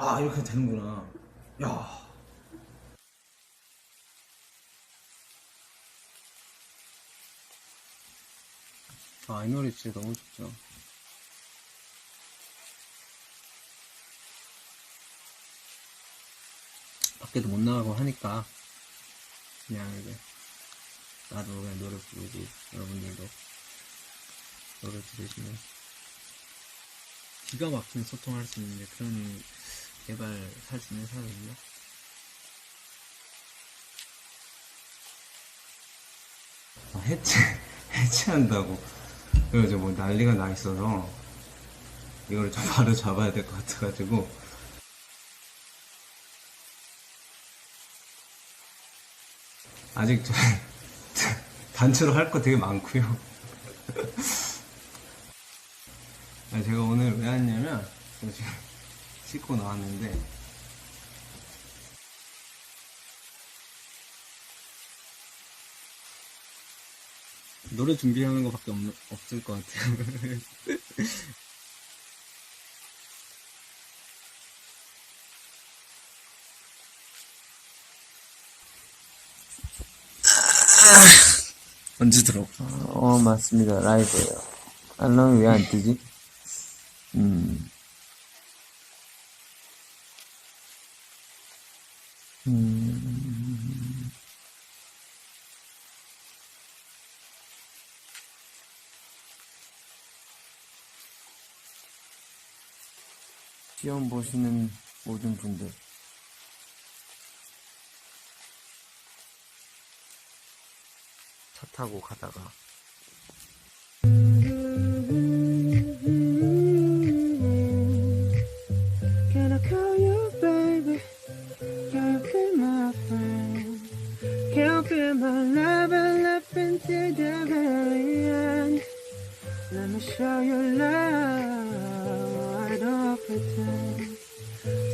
아, 이렇게 되는구나. 야. 아, 이 노래 진짜 너무 좋죠. 밖에도 못 나가고 하니까 그냥 이제 나도 그냥 노래 부르고 여러분들도 노래 들으시면 기가 막힌 소통할 수 있는 그런 개발 살 수 있는 사람이거든요. 해체한다고. 그래서 뭐 난리가 나 있어서 이거를 좀 바로 잡아야 될 것 같아가지고. 아직 단체로 할 거 되게 많고요. 아니, 제가 오늘 왜 왔냐면 제가 지금 씻고 나왔는데 노래 준비하는 거밖에 없을 것 같아요. 언제 들어? 맞습니다. 라이브예요. 알람이 왜 안 뜨지? 음. 시험 보시는 모든 분들, 차 타고 가다가 Can I call you baby? Can you be my friend? Can you be my lover, love until the very end? Let me show you love, I don't pretend.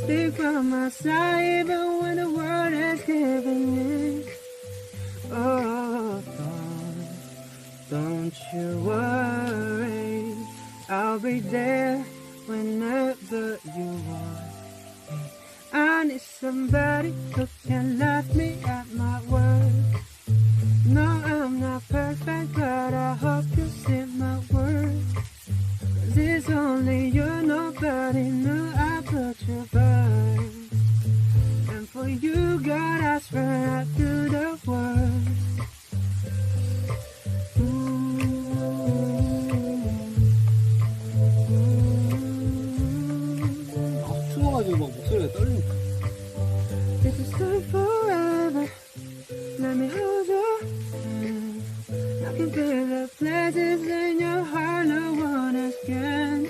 Stick by my side even when the world is giving in. Oh, don't you worry, I'll be there whenever you want me. I need somebody who can love me at my word. No, I'm not perfect, but I hope you see my worth. 'Cause it's only you, nobody knew I put you first. And for you, God, I swear I'd do the world. 추워가지고 막 목소리가 떨리니까. This is stay forever. Let me hold your hand. I can feel the places in your heart no one else can.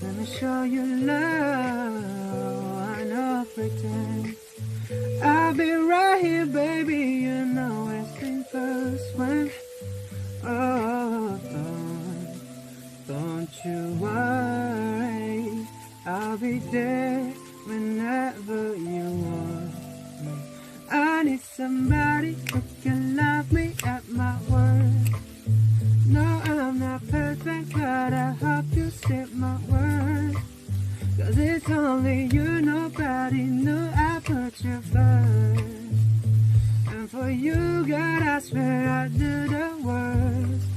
Let me show you love, I know pretend. I'll be right here, baby, you know it's been first when. Oh, don't you worry, I'll be there whenever you want me. I need somebody who can love me at my word. No, I'm not perfect, but I hope you see my word. 'Cause it's only you, nobody knew I put you first. And for you, God, I swear I'd do the worst.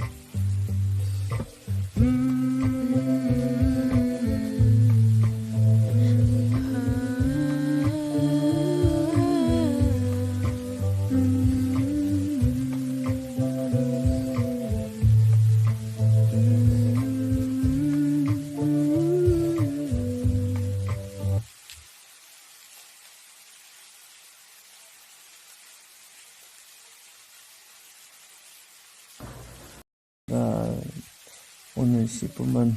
오늘 10분만